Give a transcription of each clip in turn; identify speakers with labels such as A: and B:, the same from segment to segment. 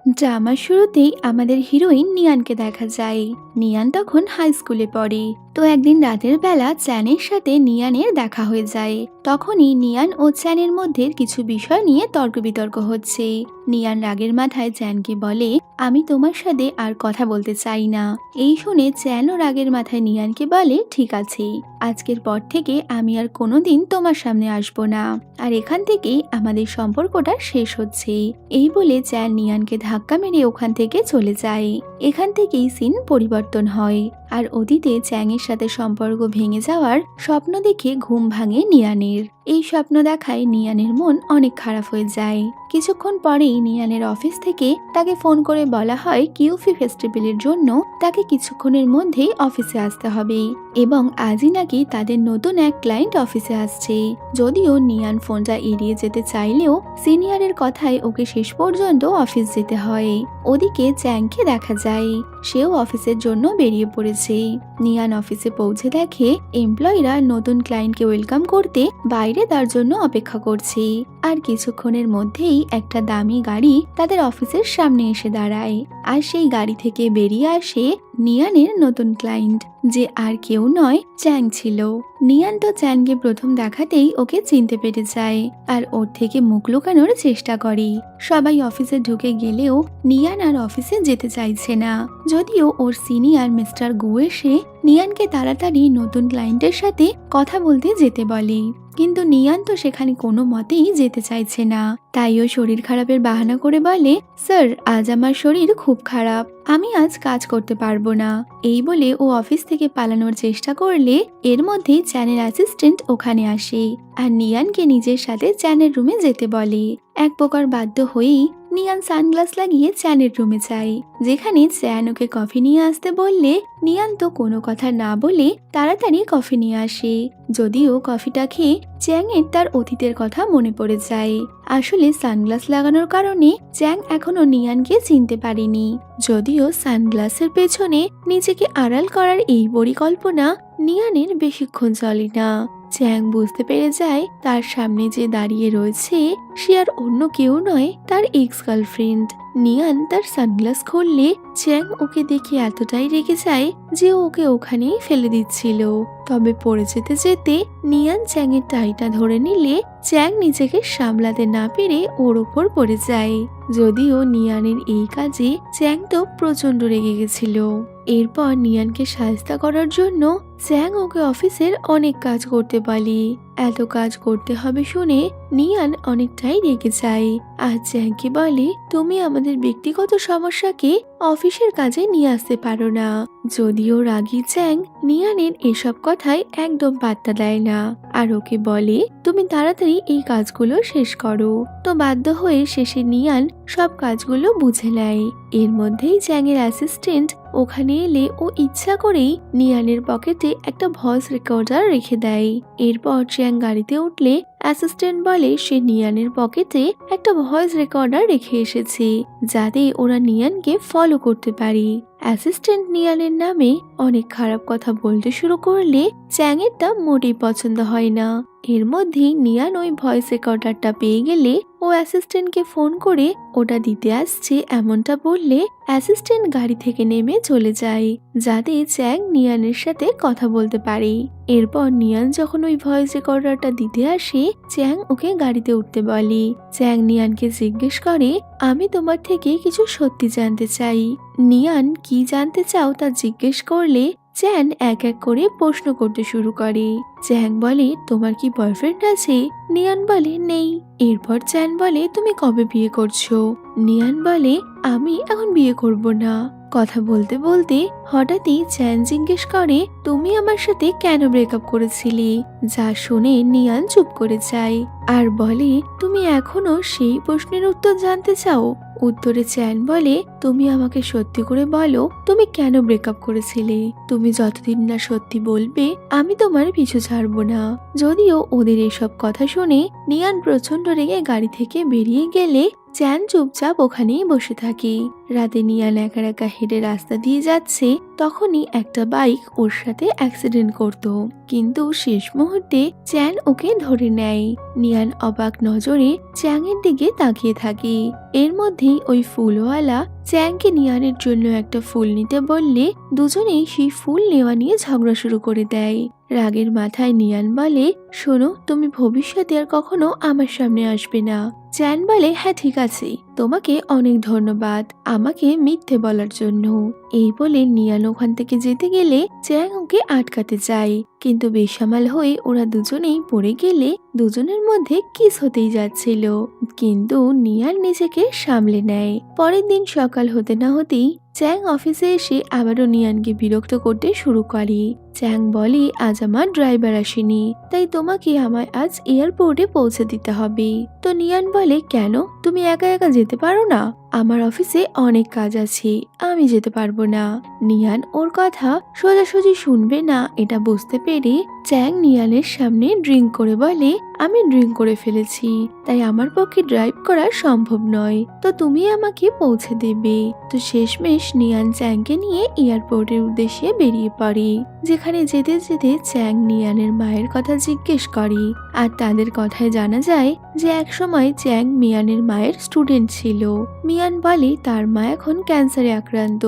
A: ড্রামার শুরুতেই আমাদের হিরোইন নিয়ানকে দেখা যায়। নিয়ান তখন হাই স্কুলে পড়ে। তো একদিন রাতের বেলা চ্যানের সাথে নিয়ানের দেখা হয়ে যায়। তখনই নিয়ান ও চ্যানের মধ্যে কিছু বিষয় নিয়ে তর্ক বিতর্ক হচ্ছে। নিয়ান রাগের মাথায় চ্যানকে বলে, আমি তোমার সাথে আর কথা বলতে চাই না। এই শুনে চ্যানও রাগের মাথায় নিয়ানকে বলে, ঠিক আছে, আজকের পর থেকে আমি আর কোনোদিন তোমার সামনে আসবো না, আর এখান থেকেই আমাদের সম্পর্কটা শেষ হচ্ছে। এই বলে চ্যান নিয়ানকে ধাক্কা মেরে ওখান থেকে চলে যায়। এখান থেকেই সিন পরিবর্তন হয়, আর অতীতে চ্যাংয়ের সাথে সম্পর্ক ভেঙে যাওয়ার স্বপ্ন দেখে ঘুম ভাঙে নিয়ানের। এই স্বপ্ন দেখায় নিয়ানের মন অনেক খারাপ হয়ে যায়। কিছুক্ষণ পরেই নিয়ানের অফিস থেকে তাকে ফোন করে বলা হয় কিউফি ফেস্টিভ্যালের জন্য তাকে কিছুক্ষণের মধ্যেই অফিসে আসতে হবে, এবং আজই নাকি তাদের নতুন এক ক্লায়েন্ট অফিসে আসছে। যদিও নিয়ান ফোনটা এড়িয়ে যেতে চাইলেও সিনিয়রের কথায় ওকে শেষ পর্যন্ত অফিস যেতে হয়। ওদিকে চ্যাংকে দেখা যায়, সেও অফিসের জন্য বেরিয়ে পড়েছে। নিয়ান অফিসে পৌঁছে দেখে এমপ্লয়িরা নতুন ক্লায়েন্টকে ওয়েলকাম করতে বাইরে তার জন্য অপেক্ষা করছে। আর কিছুক্ষণের মধ্যেই একটা দামি গাড়ি তাদের অফিসের সামনে এসে দাঁড়ায়, আর সেই গাড়ি থেকে বেরিয়ে আসে নিয়ানের নতুন ক্লায়েন্ট, যে আর কেউ নয়, চ্যাং ছিল। নিয়ান তো চ্যাংকে প্রথম দেখাতেই ওকে চিনতে পেরে যায়, আর ওর থেকে মুখ লুকানোর চেষ্টা করে। সবাই অফিসে ঢুকে গেলেও নিয়ান আর অফিসে যেতে চাইছে না। যদিও ওর সিনিয়র মিস্টার গু এসে নিয়ানকে তাড়াতাড়ি নতুন ক্লায়েন্টের সাথে কথা বলতে যেতে বলে, কিন্তু নিয়ান তো সেখানে কোনো মতেই যেতে চাইছে না। তাই ও শরীর খারাপের বাহানা করে বলে, স্যার, আজ আমার শরীর খুব খারাপ, আমি আজ কাজ করতে পারবো না। এই বলে ও অফিস থেকে পালানোর চেষ্টা করলে এর মধ্যেই চ্যানের অ্যাসিস্ট্যান্ট ওখানে আসে, আর নিয়ানকে নিজের সাথে চ্যানের রুমে যেতে বলে। এক প্রকার বাধ্য হয়েই নিয়ান সানগ্লাস লাগিয়ে চ্যানের রুমে যায়, যেখানে চ্যান ওকে কফি নিয়ে আসতে বললে নিয়ান তো কোনো কথা না বলে তাড়াতাড়ি কফি নিয়ে আসে। যদিও কফিটা খেয়ে চ্যাংয়ের তার অতীতের কথা মনে পড়ে যায়। আসলে সানগ্লাস লাগানোর কারণে চ্যাং এখনো নিয়ানকে চিনতে পারেনি। যদিও সানগ্লাসের পেছনে নিজেকে আড়াল করার এই পরিকল্পনা নিয়ানের বেশিক্ষণ চলে না। চ্যাং বুঝতে পেরে যায় তার সামনে যে দাঁড়িয়ে রয়েছে সে আর অন্য কেউ নয়, তার এক্স গার্লফ্রেন্ড। নিয়ান তার সানগ্লাস খুললে চ্যাং ওকে দেখে এতটাই রেগে যায় যে ওকে ওখানেই ফেলে দিচ্ছিল। তবে পড়ে যেতে যেতে নিয়ান চ্যাংয়ের টাইটা ধরে নিলে চ্যাং নিজেকে সামলাতে না পেরে ওর ওপর পড়ে যায়। যদিও নিয়ানের এই কাজে চ্যাং তো প্রচন্ড রেগে গেছিল। এরপর নিয়ানকে সাহায্য করার জন্য চ্যাং ওকে অফিসের অনেক কাজ করতে বলে। এত কাজ করতে হবে শুনে নিয়ান অনেকটাই রেগে যায়, আর চ্যাংকে বলে, তুমি আমাদের ব্যক্তিগত সমস্যাকে অফিসের কাজে নিয়ে আসতে পারো না। যদিও রাগী চ্যাং নিয়ানের এসব কথায় একদম পাত্তা দেয় না, আর ওকে বলে, তুমি তাড়াতাড়ি এই কাজগুলো শেষ করো। তো বাধ্য হয়ে শেষে নিয়ান সব কাজগুলো বুঝে নেয়। এর মধ্যেই চ্যাংয়ের অ্যাসিস্ট্যান্ট ওখানে এলে ও ইচ্ছা করেই নিয়ানের পকেটে একটা ভয়েস রেকর্ডার রেখে দেয়। এরপর চ্যাং গাড়িতে উঠলে অ্যাসিস্ট্যান্ট বলে সে নিয়ানের পকেটে একটা ভয়েস রেকর্ডার রেখে এসেছে, যাতে ওরা নিয়ানকে ফলো করতে পারে। অ্যাসিস্ট্যান্ট নিয়ানের নামে অনেক খারাপ কথা বলতে শুরু করলে চ্যাংয়ের তা মোটেই পছন্দ হয় না। এর মধ্যেই নিয়ান ওই ভয়েস রেকর্ডারটা পেয়ে গেলে ও অ্যাসিস্ট্যান্টকে ফোন করে ওটা দিতে আসছে এমনটা বললে অ্যাসিস্ট্যান্ট গাড়ি থেকে নেমে চলে যায়, যাতে চ্যাং নিয়ানের সাথে কথা বলতে পারে। এরপর নিয়ান যখন ওই ভয়েস রেকর্ডারটা দিতে আসে চ্যাং ওকে গাড়িতে উঠতে বলে। চ্যাং নিয়ানকে জিজ্ঞেস করে, আমি তোমার থেকে কিছু সত্যি জানতে চাই। নিয়ান কি জানতে চাও তা জিজ্ঞেস করলে চ্যান এক এক করে প্রশ্ন করতে শুরু করে। চ্যাং বলে, তোমার কি বয়ফ্রেন্ড আছে? নিয়ান বলে, নেই। এরপর চ্যান বলে, তুমি কবে বিয়ে করছো? নিয়ান বলে, আমি এখন বিয়ে করব না। কথা বলতে বলতে হঠাৎই চ্যান জিজ্ঞেস করে, তুমি আমার সাথে কেন ব্রেকআপ করেছিলে? যা শুনে নিয়ান চুপ করে যায়, আর বলে, তুমি এখনো সেই প্রশ্নের উত্তর জানতে চাও? উত্তরে চ্যান বলে, তুমি আমাকে সত্যি করে বলো, তুমি কেন ব্রেকআপ করেছিলে? তুমি যতদিন না সত্যি বলবে আমি তোমার পিছু ছাড়বো না। যদিও ওদের এসব কথা শুনে নিয়ান প্রচন্ড রেগে গাড়ি থেকে বেরিয়ে গেলে চ্যান চুপচাপ ওখানেই বসে থাকে। রাতে নিয়ান একা একা হেঁটে রাস্তা দিয়ে যাচ্ছে, তখনই একটা বাইক ওর সাথে অ্যাক্সিডেন্ট করত, কিন্তু শেষ মুহূর্তে চ্যান ওকে ধরে নেয়। নিয়ান অবাক নজরে চ্যাংয়ের দিকে তাকিয়ে থাকে। এর মধ্যেই ওই ফুলওয়ালা চ্যাংকে নিয়ানের জন্য একটা ফুল নিতে বললে দুজনেই সেই ফুল নেওয়া নিয়ে ঝগড়া শুরু করে দেয়। রাগের মাথায় নিয়ান বলে, শোনো, তুমি ভবিষ্যতে আর কখনো আমার সামনে আসবে না। চ্যান বলে, হ্যাঁ ঠিক আছে, তোমাকে অনেক ধন্যবাদ আমাকে মিথ্যে বলার জন্য। এই বলে নিয়ান ওখান থেকে যেতে গেলে চ্যাং ওকে আটকাতে চায়, কিন্তু বেসামাল হয়ে ওরা দুজনেই পড়ে গেলে দুজনের মধ্যে কিস হতেই যাচ্ছিল, কিন্তু নিয়ান নিজেকে সামলে নেয়। পরের দিন সকাল হতে না হতেই চ্যাং অফিসে এসে আবারও নিয়ানকে বিরক্ত করতে শুরু করে। চ্যাং বলে, আজ আমার ড্রাইভার আসেনি, তাই তোমাকে আমায় আজ এয়ারপোর্টে পৌঁছে দিতে হবে। তো নিয়ান বলে, কেন, তুমি একা একা যেতে পারো না? আমার অফিসে অনেক কাজ আছে, আমি যেতে পারবো না। নিয়ান ওর কথা সোজাসুজি শুনবে না এটা বুঝতে পেরে চ্যাং নিয়ানের সামনে ড্রিঙ্ক করে বলে, আমি ড্রিঙ্ক করে ফেলেছি, তাই আমার পক্ষে ড্রাইভ করা সম্ভব নয়, তো তুমি আমাকে পৌঁছে দেবে। তো শেষমেশ নিয়ান চ্যাংকে নিয়ে এয়ারপোর্টের উদ্দেশ্যে বেরিয়ে পড়ে, যেখানে যেতে যেতে চ্যাং নিয়ানের মায়ের কথা জিজ্ঞেস করে, আর তাদের কথায় জানা যায় যে একসময় চ্যাং মিয়ানের মায়ের স্টুডেন্ট ছিল। মিয়ান বলে তার মা এখন ক্যান্সারে আক্রান্ত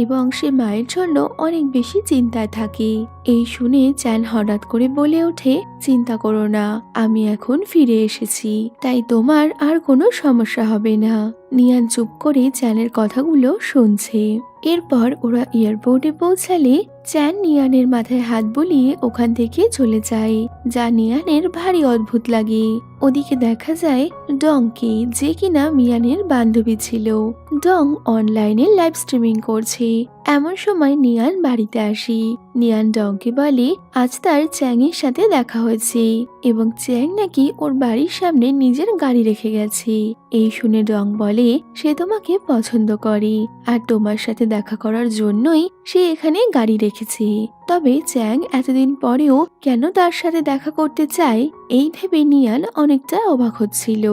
A: এবং সে মায়ের জন্য অনেক বেশি চিন্তায় থাকে। এই শুনে চ্যান হঠাৎ করে বলে ওঠে, চিন্তা করো না, আমি এখন ফিরে এসেছি, তাই তোমার আর কোনো সমস্যা হবে না। নিয়ান চুপ করে চ্যানের কথাগুলো শুনছে। এরপর ওরা এয়ারপোর্টে পৌঁছালে চ্যান নিয়ানের মাথায় হাত বুলিয়ে ওখান থেকে চলে যায়, যা নিয়ানের ভারী অদ্ভুত লাগে। ওদিকে দেখা যায় ডংকে, যে কিনা মিয়ানের বান্ধবী ছিল। ডং অনলাইনে লাইভ স্ট্রিমিং করছে। এমন সময় নিয়ান বাড়িতে আসে। নিয়ান ডংকে বলে আজ তার চ্যাংয়ের সাথে দেখা হয়েছে এবং চ্যাং নাকি ওর বাড়ির সামনে নিজের গাড়ি রেখে গেছে। এই শুনে ডং বলে সে তোমাকে পছন্দ করে আর তোমার সাথে দেখা করার জন্যই সে এখানে গাড়ি রেখেছে। তবে চ্যাং এতদিন পরেও কেন তার সাথে দেখা করতে চায় এই ভেবে নিয়ান অনেকটা অবাক হচ্ছিল।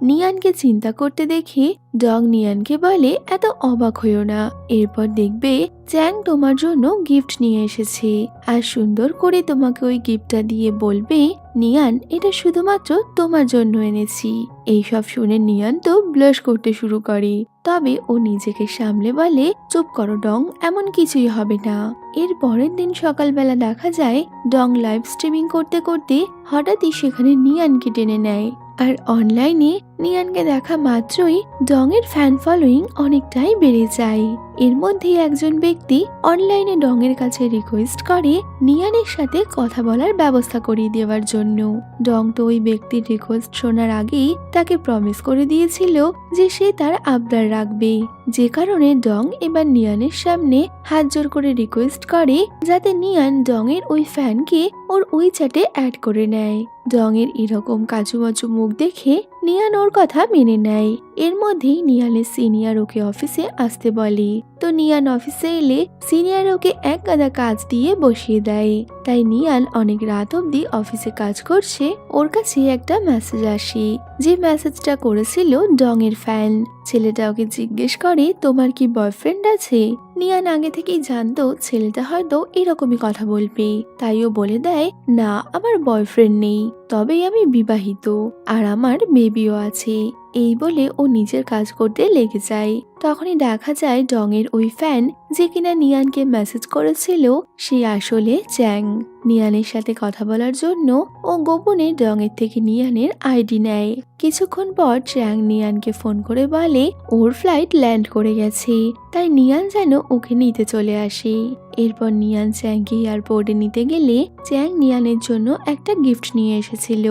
A: নিয়ানকে চিন্তা করতে দেখে ডং নিয়ানকে বলে এত অবাক হইও না, এরপর দেখবে চ্যাং তোমার জন্য গিফট নিয়ে এসেছে আর সুন্দর করে তোমাকে ওই গিফটটা দিয়ে বলবে নিয়ান এটা শুধুমাত্র তোমার জন্য এনেছি। এইসব শুনে নিয়ান তো ব্লাশ করতে শুরু করে, তবে ও নিজেকে সামলে বলে চুপ করো ডং, এমন কিছুই হবে না। এর পরের দিন সকালবেলা দেখা যায় ডং লাইভ স্ট্রিমিং করতে করতে হঠাৎই সেখানে নিয়ানকে টেনে নেয়, আর অনলাইনে নিয়ানকে দেখা মাত্রই ডং এর ফ্যান ফলোয়িং অনেকটাই বেড়ে যায়। এর মধ্যে একজন ব্যক্তি অনলাইনে ডং এর কাছে রিকোয়েস্ট করে নিয়ানের সাথে কথা বলার ব্যবস্থা করিয়ে দেওয়ার জন্য। ডং তো ওই ব্যক্তির রিকোয়েস্ট শোনার আগেই তাকে প্রমিস করে দিয়েছিল যে সে তার আবদার রাখবে, যে কারণে ডং এবার নিয়ানের সামনে হাত জোর করে রিকোয়েস্ট করে যাতে নিয়ান ডং এর ওই ফ্যানকে ওর ওই চ্যাটে অ্যাড করে নেয়। ডং এর এরকম কাচুমাচু মুখ দেখে নিয়ান ওর কথা মেনে নেয়। এর মধ্যেই নিয়ানের সিনিয়র ওকে অফিসে আসতে বলে, তো নিয়ান অফিসে এলে সিনিয়র ওকে এক গাদা কাজ দিয়ে বসিয়ে দেয়। তাই নিয়ান অনেক রাত অব্দি অফিসে কাজ করছে। ওর কাছে একটা মেসেজ আসে, যে মেসেজটা করেছিল ডং এর ফ্যান। ছেলেটা ওকে জিজ্ঞেস করে তোমার কি বয়ফ্রেন্ড আছে? নিয়ান আগে থেকেই জানতো ছেলেটা হয়তো এরকমই কথা বলবে, তাই ও বলে দেয় না আমার বয়ফ্রেন্ড নেই, তবে আমি বিবাহিত আর আমার বেবিও আছে। এই বলে ও নিজের কাজ করতে লেগে যায়। তখনই দেখা যায় ডং এর ওই ফ্যান যে কিনা নিয়ানকে মেসেজ করেছিল সে আসলে চ্যাং। নিয়ানের সাথে কথা বলার জন্য ও গোপনে ডং এর থেকে নিয়ানের আইডি নেয়। কিছুক্ষণ পর চ্যাং নিয়ানকে ফোন করে বলে ওর ফ্লাইট ল্যান্ড করে গেছে, তাই নিয়ান যেন ওকে নিতে চলে আসে। এরপর নিয়ান চ্যাংকে এয়ারপোর্টে নিতে গেলে চ্যাং নিয়ানের জন্য একটা গিফট নিয়ে এসেছিল,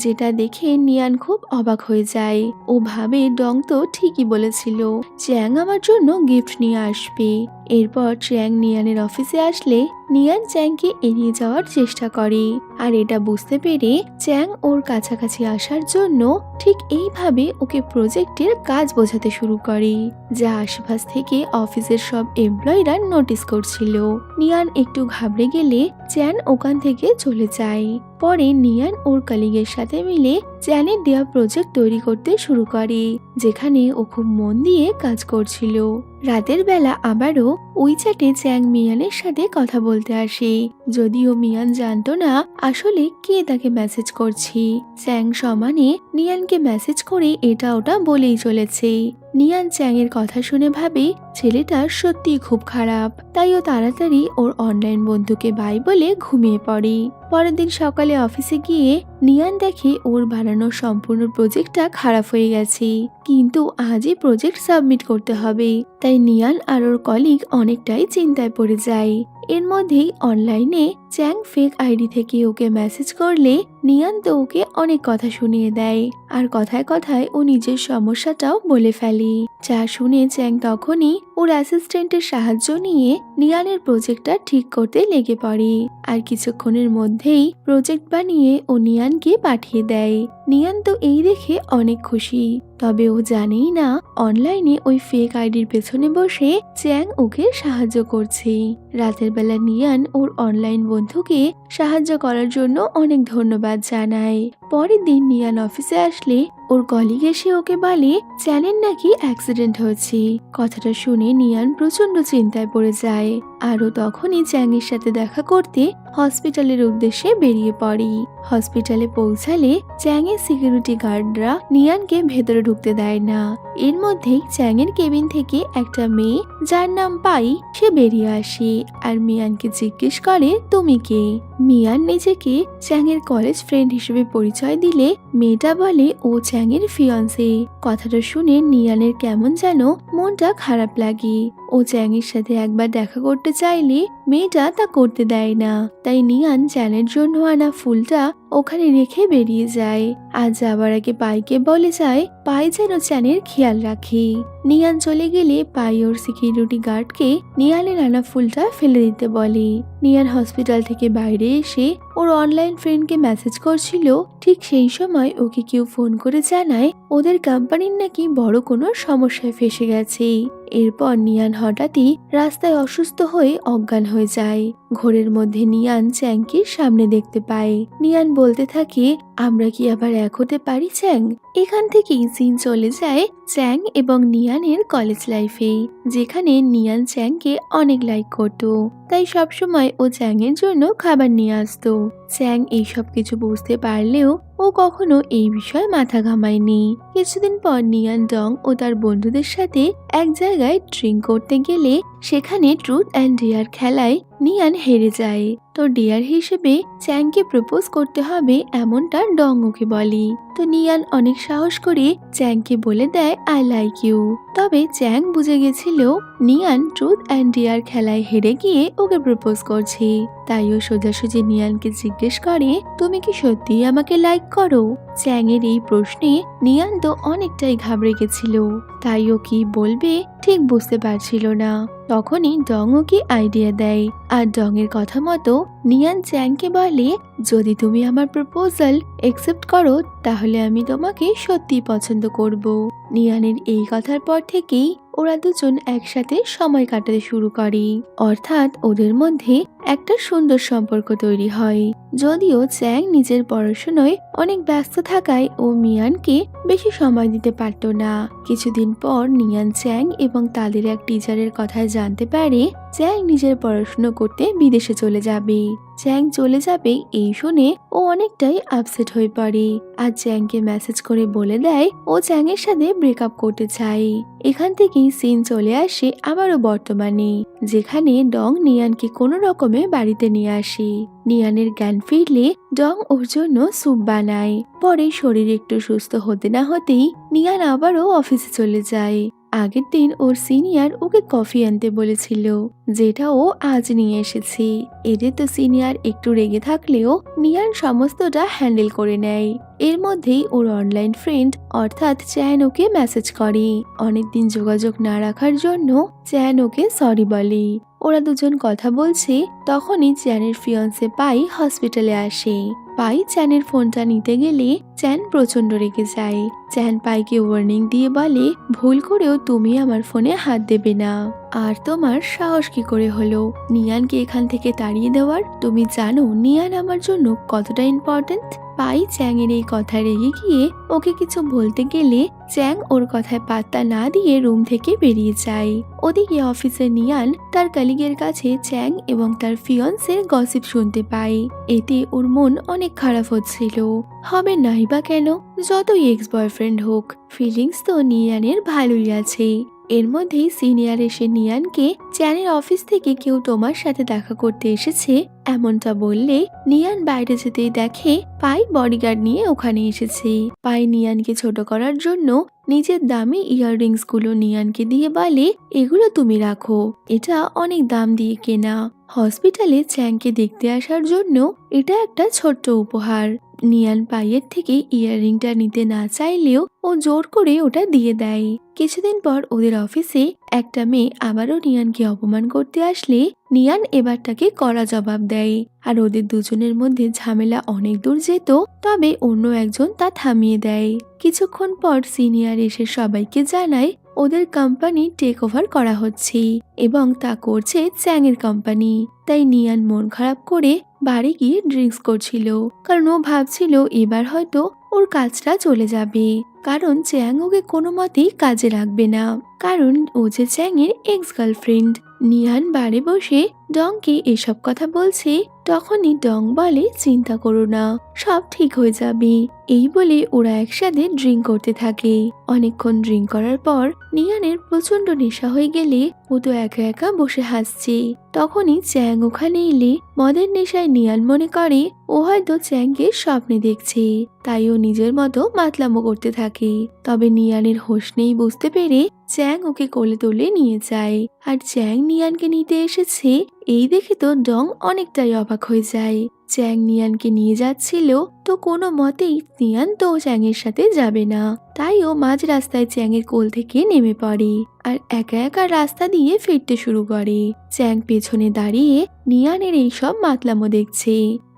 A: যেটা দেখে নিয়ান খুব অবাক হয়ে যায়। ও ভাবে ডং তো ঠিকই বলেছিল, চ্যাং আমার জন্য গিফট নিয়ে আসবে। এরপর চ্যাং নিয়ানের অফিসে আসলে নিয়ান চ্যাংকে এড়িয়ে যাওয়ার চেষ্টা করে, আর এটা বুঝতে পেরে চ্যাং ওর কাছাকাছি আসার জন্য ঠিক এইভাবে ওকে প্রজেক্টের কাজ বোঝাতে শুরু করে, যা আশেপাশ থেকে অফিসের সব এমপ্লয়িরা নোটিস করছিল। নিয়ান একটু ঘাবড়ে গেলে চ্যান ওখান থেকে চলে যায়। পরে নিয়ান ওর কলিগের সাথে মিলে চ্যানের দেওয়া প্রজেক্ট তৈরি করতে শুরু করে, যেখানে ও খুব মন দিয়ে কাজ করছিল। রাতের বেলা আবারও ওই চ্যাটে চ্যাং মিয়ানের সাথে কথা বলতে আসে, যদিও মিয়ান জানতো না আসলে কে তাকে মেসেজ করছে। চ্যাং সমানে নিয়ানকে মেসেজ করে এটা ওটা বলেই চলেছে। নিয়ান চ্যাংয়ের কথা শুনে ভাবে ছেলেটা সত্যি খুব খারাপ, তাই ও তাড়াতাড়ি ওর অনলাইন বন্ধুকে বাই বলে ঘুমিয়ে পড়ে। পরের দিন সকালে অফিসে গিয়ে নিয়ান দেখে ওর বানানো সম্পূর্ণ প্রজেক্টটা খারাপ হয়ে গেছে, কিন্তু আজই প্রজেক্ট সাবমিট করতে হবে। তাই নিয়ান আর ওর কলিগ অনেকটাই চিন্তায় পড়ে যায়। এর মধ্যেই অনলাইনে চ্যাং ফেক আইডি থেকে ওকে মেসেজ করলে নিয়ান তো ওকে অনেক কথা শুনিয়ে দেয়, আর কথায় কথায় ও নিজের সমস্যাটাও বলে ফেলে। যা শুনে চ্যাং তখনই ওর অ্যাসিস্ট্যান্টের সাহায্য নিয়ে নিয়ানের প্রজেক্টটা ঠিক করতে লেগে পড়ে, আর কিছুক্ষণের মধ্যেই প্রজেক্ট বানিয়ে ও নিয়ানকে পাঠিয়ে দেয়। নিয়ান তো এই দেখে অনেক খুশি, তবে ও জানেই না অনলাইনে ওই ফেক আইডির পেছনে বসে চ্যাং ওকে সাহায্য করছে। রাতের বেলা নিয়ান ওর অনলাইন বন্ধুকে সাহায্য করার জন্য অনেক ধন্যবাদ জানায়। পরের দিন নিয়ান অফিসে আসলে ওর কলিগ এসে ওকে বলে চ্যানের নাকি অ্যাক্সিডেন্ট হয়েছে। কথাটা শুনে নিয়ান প্রচন্ড চিন্তায় পড়ে যায়, আরও তখনই চ্যাংয়ের সাথে দেখা করতে হসপিটালের উদ্দেশ্যে বেরিয়ে পড়ে। হসপিটালে পৌঁছালে চ্যাংয়ের সিকিউরিটি গার্ডরা নিয়ানকে ভেতরে ঢুকতে দেয় না। এর মধ্যেই চ্যাংয়ের কেবিন থেকে একটা মেয়ে, যার নাম পাই, সে বেরিয়ে আসে আর মিয়ানকে জিজ্ঞেস করে তুমি কে। মিয়ান নিজেকে চ্যাংয়ের কলেজ ফ্রেন্ড হিসেবে পরিচয় দিলে মেয়েটা বলে ও চ্যাংয়ের ফিয়ন্সে। কথাটা শুনে নিয়ানের কেমন যেন মনটা খারাপ লাগে। ও চ্যাংয়ের সাথে একবার দেখা করতে চাইলে মেয়েটা তা করতে দেয় না, তাই নিয়ান চ্যানের জন্য আনা ফুলটা ওখানে রেখে বেরিয়ে যায়। আর যাবার আগে পাইকে বলে যায় পাই যেন চ্যানের খেয়াল রাখে। নিয়ান চলে গেলে পাই ওর সিকিউরিটি গার্ডকে নিয়ানের আনা ফুলটা ফেলে দিতে বলে। নিয়ান হসপিটাল থেকে বাইরে এসে ওর অনলাইন ফ্রেন্ডকে মেসেজ করছিল, ঠিক সেই সময় ওকে কেউ ফোন করে জানায় ওদের কোম্পানির নাকি বড় কোনো সমস্যায় ফেসে গেছে। এরপর নিয়ান হঠাৎই রাস্তায় অসুস্থ হয়ে অজ্ঞান হয়ে যায়। ঘোরের মধ্যে নিয়ান চ্যাংকে সামনে দেখতে পায়। নিয়ান বলতে থাকে আমরা কি আবার এক হতে পারি চ্যাং। এখান থেকেই সিন চলে যায় চ্যাং এবং নিয়ানের কলেজ লাইফে, যেখানে নিয়ান চ্যাংকে অনেক লাইক করত, তাই সবসময় ও চ্যাংয়ের জন্য খাবার নিয়ে আসতো। চ্যাং এইসব কিছু বুঝতে পারলেও ও কখনো এই বিষয়ে মাথা ঘামায়নি। কিছুদিন পর নিয়ান ডং ও তার বন্ধুদের সাথে এক জায়গায় ড্রিঙ্ক করতে গেলে সেখানে ট্রুথ অ্যান্ড ডেয়ার খেলায় নিয়ান হেরে যায়। তো ডেয়ার হিসেবে চ্যাংকে প্রপোজ করতে হবে এমনটা ডং ওকে বলে। তো নিয়ান অনেক সাহস করে চ্যাংকে বলে দেয় আই লাইক ইউ। তবে চ্যাং বুঝে গেছিল নিয়ান ট্রুথ অ্যান্ড ডেয়ার খেলায় হেরে গিয়ে ওকে প্রপোজ করছে, তাই ও সোজাসুজি নিয়ানকে জিজ্ঞেস করে তুমি কি সত্যি আমাকে লাইক করো। চ্যাংয়ের এই প্রশ্নে নিয়ান তো অনেকটাই ঘাবড়ে গেছিল, তাই ও কি বলবে ঠিক বুঝতে পারছিল না। তখনই ডং ওকে আইডিয়া দেয়, আর ডং এর কথা মতো নিয়ান চ্যাংকে বলে যদি তুমি আমার প্রপোজাল একসেপ্ট করো তাহলে আমি তোমাকে সত্যি পছন্দ করব। নিয়ানের এই কথার পর থেকেই ওরা দুজন একসাথে সময় কাটাতে শুরু করে, অর্থাৎ ওদের মধ্যে একটা সুন্দর সম্পর্ক তৈরি হয়। যদিও চ্যাং নিজের পড়াশোনায় অনেক ব্যস্ত থাকায় ও মিয়ানকে বেশি সময় দিতে পারত না। কিছুদিন পর নিয়ান চ্যাং এবং তাদের এক টিচারের কথায় জানতে পারে চ্যাং নিজের পড়াশোনা করতে বিদেশে চলে যাবে। চ্যাং চলে যাবে এই শুনে ও অনেকটাই আপসেট হয়ে পড়ে, আর চ্যাংকে মেসেজ করে বলে দেয় ও চ্যাংয়ের সাথে ব্রেকআপ করতে চায়। এখান থেকেই সিন চলে আসে আবারও বর্তমানে, যেখানে ডং নিয়ানকে কোনো রকমে বাড়িতে নিয়ে আসে। নিয়ানের জ্ঞান ফিরলে ডং ওর জন্য স্যুপ বানায়। পরে শরীর একটু সুস্থ হতে না হতেই নিয়ান আবারও অফিসে চলে যায়। আগের দিন ওর সিনিয়র ওকে কফি আনতে বলেছিল, যেটা ও আজ নিয়ে এসেছে। এতে তো সিনিয়র একটু রেগে থাকলেও নিয়ান সমস্তটা হ্যান্ডেল করে নেয়। এর মধ্যেই ওর অনলাইন ফ্রেন্ড অর্থাৎ চ্যান ওকে মেসেজ করে। অনেকদিন যোগাযোগ না রাখার জন্য চ্যান ওকে সরি বলে। ওরা দুজন কথা বলছে, তখনই চ্যানের ফিয়ন্সে পাই হসপিটালে আসে। পাই চ্যানের ফোনটা নিতে গেলে চ্যান প্রচন্ড রেগে যায়। চ্যান পাইকে ওয়ার্নিং দিয়ে বলে, ভুল করেও তুমি আমার ফোনে হাত দেবে না। আর তোমার সাহস কি করে হলো নিয়ানকে এখান থেকে তাড়িয়ে দেওয়ার? তুমি জানো নিয়ান আমার জন্য কতটা ইম্পর্টেন্ট? পাই চ্যাং এর এই কথা রেগে গিয়ে ওকে কিছু বলতে গেলে চ্যাং ওর কথায় পাত্তা না দিয়ে রুম থেকে বেরিয়ে যায়। ওদিকে অফিসে নিয়ান তার কলিগের কাছে চ্যাং এবং তার ফিয়ন্সের গসিপ শুনতে পায়। এতে ওর মন অনেক খারাপ হচ্ছিল। হবে নাই বা কেন, যতই এক্স বয়ফ্রেন্ড হোক, ফিলিংস তো নিয়ানের ভালোই আছে। এর মধ্যেই সিনিয়র এসে নিয়ানকে চ্যানের অফিস থেকে কেউ তোমার সাথে দেখা করতে এসেছে এমনটা বললে নিয়ান বাইরে যেতেই দেখে পাই বডিগার্ড নিয়ে ওখানে এসেছে। পাই নিয়ানকে ছোট করার জন্য নিজের দামি ইয়াররিংস গুলো নিয়ানকে দিয়ে বলে, এগুলো তুমি রাখো, এটা অনেক দাম দিয়ে কেনা। হসপিটালে চ্যাংকে দেখতে আসার জন্য এটা একটা ছোট্ট উপহার। নিয়ান পাইয়ের থেকে ইয়াররিংটা নিতে না চাইলেও ও জোর করে ওটা দিয়ে দেয়। কিছুদিন পর ওদের অফিসে একটা মেয়ে আবারও নিয়ানকে অপমান করতে আসলে নিয়ান এবার তাকে কড়া জবাব দেয়। আর ওদের দুজনের মধ্যে ঝামেলা অনেক দূর যেত, তবে অন্য একজন তা থামিয়ে দেয়। কিছুক্ষণ পর সিনিয়র এসে সবাইকে জানায় ওদের কোম্পানি টেক ওভার করা হচ্ছে এবং তা করছে চ্যাংয়ের কোম্পানি। তাই নিয়ান মন খারাপ করে বাড়ি গিয়ে ড্রিঙ্কস করছিল, কারণ ও ভাবছিল এবার হয়তো ওর কাজটা চলে যাবে, কারণ চ্যাং ওকে কোনো মতেই কাজে রাখবে না, কারণ ও যে চ্যাংয়ের এক্স গার্লফ্রেন্ড। নিয়ান বাড়ি বসে ডংকে এসব কথা বলছে, তখনই ডং বলে, চিন্তা করো না, সব ঠিক হয়ে যাবে। এই বলে ওরা একসাথে ড্রিঙ্ক করতে থাকে। অনেকক্ষণ ড্রিঙ্ক করার পর নিয়ানের প্রচন্ড নেশা হয়ে গেলে ও তো একা একা বসে হাসছে। তখনই চ্যাং ওখানে এলে মদের নেশায় নিয়ান মনে করে ও হয়তো চ্যাংকে স্বপ্নে দেখছে, তাই ও নিজের মতো মাতলামো করতে থাকে। তবে নিয়ানের হোশ নেই বুঝতে পেরে চ্যাং ওকে কোলে তুলে নিয়ে যায়। আর চ্যাং নিয়ানকে নিতে এসেছে এই দেখে তো ডং অনেকটাই অবাক হয়ে যায়। চ্যাং নিয়ানকে নিয়ে যাচ্ছিল তো কোনো মতেই নিয়ান তো চ্যাংয়ের সাথে যাবে না, তাই ও মাঝ রাস্তায় চ্যাংয়ের কোল থেকে নেমে পড়ে আর একা একা রাস্তা দিয়ে ফিরতে শুরু করে। চ্যাং পেছনে দাঁড়িয়ে নিয়ানের এইসব মাতলামো দেখছে।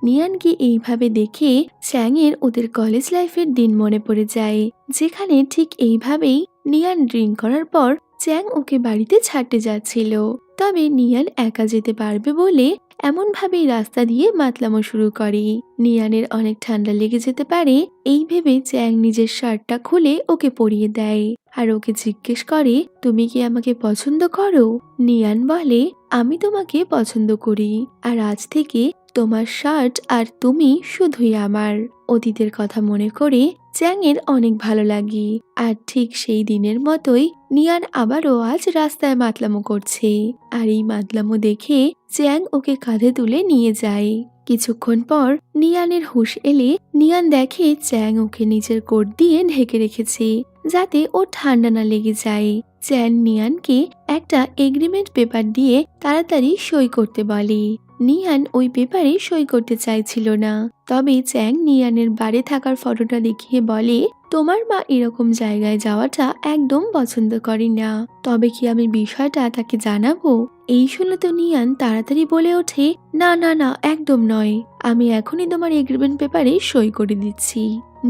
A: নিয়ানকে এইভাবে দেখে চ্যাংয়ের ওদের কলেজ লাইফের দিন মনে পড়ে যায়, যেখানে ঠিক এইভাবেই নিয়ান ড্রিঙ্ক করার পর চ্যাং ওকে বাড়িতে ছাড়তে যাচ্ছিল। তবে নিয়ান একা যেতে পারবে বলে এমন ভাবেই রাস্তা দিয়ে মাতলামো শুরু করে। নিয়ানের অনেক ঠান্ডা লেগে যেতে পারে, এই ভেবে চ্যাং নিজের শার্টটা খুলে ওকে পরিয়ে দেয় আর ওকে জিজ্ঞেস করে, তুমি কি আমাকে পছন্দ করো? নিয়ান বলে, আমি তোমাকে পছন্দ করি, আর আজ থেকে তোমার শার্ট আর তুমি শুধুই আমার। অতীতের কথা মনে করে চ্যাংয়ের অনেক ভালো লাগে। আর ঠিক সেই দিনের মতোই নিয়ান আবারও আজ রাস্তায় মাতলামো করছে, আর এই মাতলামো দেখে চ্যাং ওকে কাঁধে তুলে নিয়ে যায়। কিছুক্ষণ পর নিয়ানের হুঁশ এলে নিয়ান দেখে চ্যাং ওকে নিজের কোট দিয়ে ঢেকে রেখেছে, যাতে ও ঠান্ডা না লেগে যায়। চ্যাং নিয়ানকে একটা এগ্রিমেন্ট পেপার দিয়ে তাড়াতাড়ি সই করতে বলে। নিয়ান ওই পেপারে সই করতে চাইছিল না, তবে চ্যাং নিয়ানের বাড়ি থাকার ফটোটা দেখিয়ে বলে, তোমার মা এরকম জায়গায় যাওয়াটা একদম পছন্দ করে না, তবে কি আমি বিষয়টা তাকে জানাবো? এই শুনে তো নিয়ান তাড়াতাড়ি বলে ওঠে, না না না, একদম নয়, আমি এখনই তোমার এগ্রিমেন্ট পেপারে সই করে দিচ্ছি।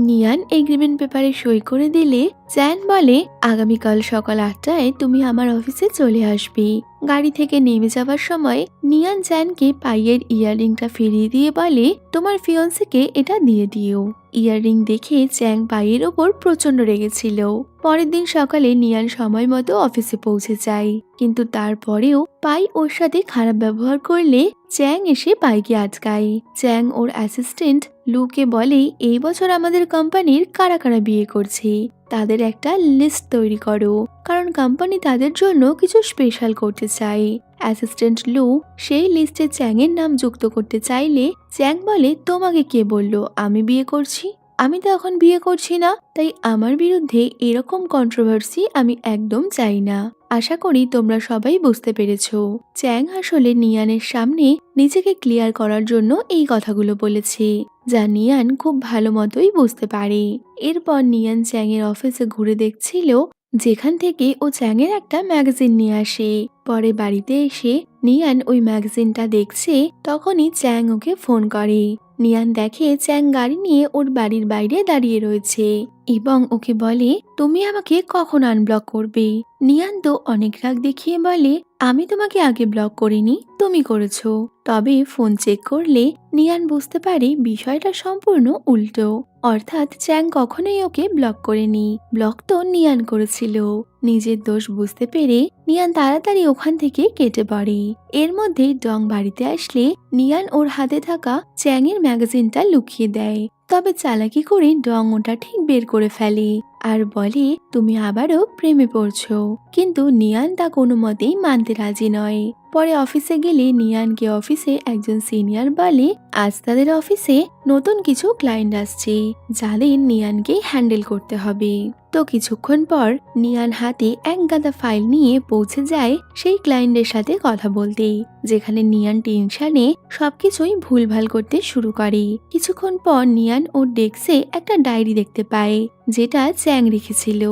A: নিয়ান এগ্রিমেন্ট পেপারে সই করে দিলে চ্যান বলে, আগামীকাল সকাল 8টায় তুমি আমার অফিসে চলে আসবে। গাড়ি থেকে নেমে যাওয়ার সময় নিয়ান চ্যানকে পাইয়ের ইয়াররিংটা ফিরিয়ে দিয়ে বলে, তোমার ফিয়ন্সিকে এটা দিয়ে দিও। ইয়াররিং দেখে চ্যাং পাইয়ের ওপর প্রচন্ড রেগেছিল। পরের দিন সকালে নিয়ান সময় মতো অফিসে পৌঁছে যায়, কিন্তু তারপরেও পাই ওর সাথে খারাপ ব্যবহার করলে চ্যাং এসে পাইকে আটকায়। চ্যাং ওর অ্যাসিস্ট্যান্ট লুকে বলে, এই বছর আমাদের কোম্পানির কারা কারা বিয়ে করছে তাদের একটা লিস্ট তৈরি করো, কারণ কোম্পানি তাদের জন্য কিছু স্পেশাল করতে চায়। অ্যাসিস্ট্যান্ট লু সেই লিস্টে চ্যাংয়ের নাম যুক্ত করতে চাইলে চ্যাং বলে, তোমাকে কে বললো আমি বিয়ে করছি? আমি তো এখন বিয়ে করছি না, তাই আমার বিরুদ্ধে এরকম কন্ট্রোভার্সি আমি একদম চাই না। আশা করি তোমরা সবাই বুঝতে পেরেছো। চ্যাং আসলে নিয়ানের সামনে নিজেকে ক্লিয়ার করার জন্য এই কথাগুলো বলেছে, যা নিয়ান খুব ভালো মতোই বুঝতে পারে। এরপর নিয়ান চ্যাংয়ের অফিসে ঘুরে দেখছিল, যেখান থেকে ও চ্যাংয়ের একটা ম্যাগাজিন নিয়ে আসে। পরে বাড়িতে এসে নিয়ান ওই ম্যাগাজিনটা দেখছে, তখনই চ্যাং ওকে ফোন করে। নিয়ান দেখে চ্যাং গাড়ি নিয়ে ওর বাড়ির বাইরে দাঁড়িয়ে রয়েছে এবং ওকে বলে, তুমি আমাকে কখন আনব্লক করবে? নিয়ান তো অনেক রাগ দেখিয়ে বলে, আমি তোমাকে আগে ব্লক করিনি, তুমি করেছো। তবে ফোন চেক করলে নিয়ান বুঝতে পারে বিষয়টা সম্পূর্ণ উল্টো। অর্থাৎ চ্যাং কখনোই ওকে ব্লক করেনি, ব্লক তো নিয়ান করেছিল। নিজের দোষ বুঝতে পেরে নিয়ান তাড়াতাড়ি ওখান থেকে কেটে পড়ে। এর মধ্যে ডং বাড়িতে আসলে নিয়ান ওর হাতে থাকা চ্যাংয়ের ম্যাগাজিনটা লুকিয়ে দেয়। তবে চালাকি করে ডং ওটা ঠিক বের করে ফেলে আর বলে, তুমি আবারও প্রেমে পড়ছো। কিন্তু নিয়ান তা কোনো মতেই মানতে রাজি নয়। পরে অফিসে গেলে নিয়ানকে অফিসে একজন সিনিয়র বলে, আজ তাদের অফিসে নতুন কিছু ক্লায়েন্ট আসছে, যাদের নিয়ানকেই হ্যান্ডেল করতে হবে। তো কিছুক্ষণ পর নিয়ান হাতে এক গাদা ফাইল নিয়ে পৌঁছে যায় সেই ক্লায়েন্টের সাথে কথা বলতে, যেখানে নিয়ান টেনশনে সবকিছুই ভুলভাল করতে শুরু করে। কিছুক্ষণ পর নিয়ান ওর ডেস্কে একটা ডায়েরি দেখতে পায়, যেটা চ্যাং রেখেছিল